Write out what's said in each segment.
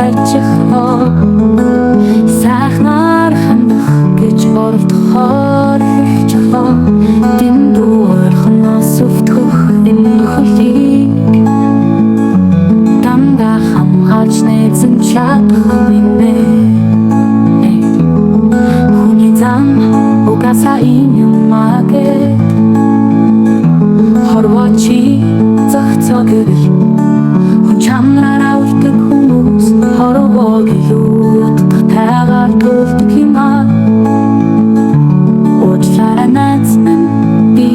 хайчихлоо. Сайхнаар хандах гэж оролдохоор хэлчихлоо. Дэндүүрхнээс өвтгөх энэ хөлийг дандаа хамгаалж нээсэн чадах минь. Хүний зам угаасаа юм агэ хорвочи зохицогөл хүн чамраараа үлдэх хүмүүс хорвог илүүд тайгаар төлдөг юм аа. Уучлаарай найз минь би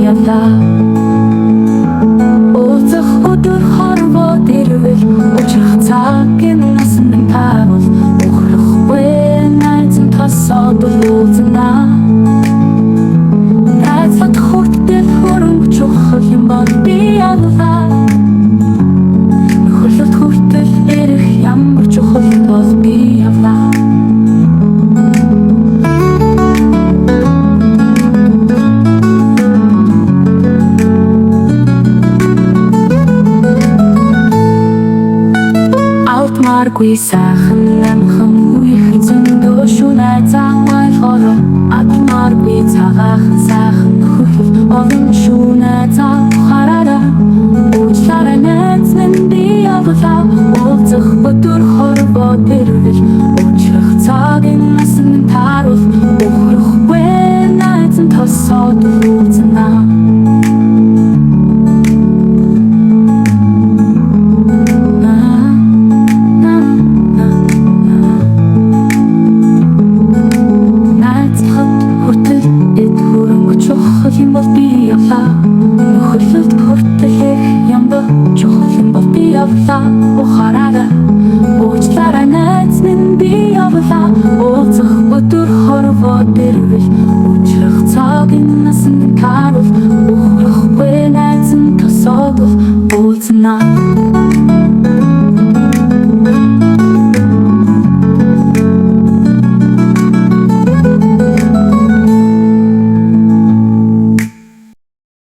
явлаа. Уулзах өдөр хорвоод ирвэл учрах цагийн насны таавал ухрахгүй найз нь тосоод уулзнаа. Найзлах хүртэл хөрөнгө чухал юм бол би явлаа. Нөхөрлөлт хүртэл ирэх ямар чухал бол би явлаа. Алтмаргүй сайхан амхан үех зөндөө шунай цагмай хороо. Алтмаргүй цагаахан сайхан хөлөв олон шунай цаг хараараа. Уучлаарай найз минь би явлаа. Уулзах өдөр хорвоод ирвэл учрах цагийн насны таарвал ухрахгүй найз нь тосоод уулзнаа. Юм бол би явлаа. Нөхөрлөлт хүртэл ямар чухал юм бол би явлаа. Ухаараарай.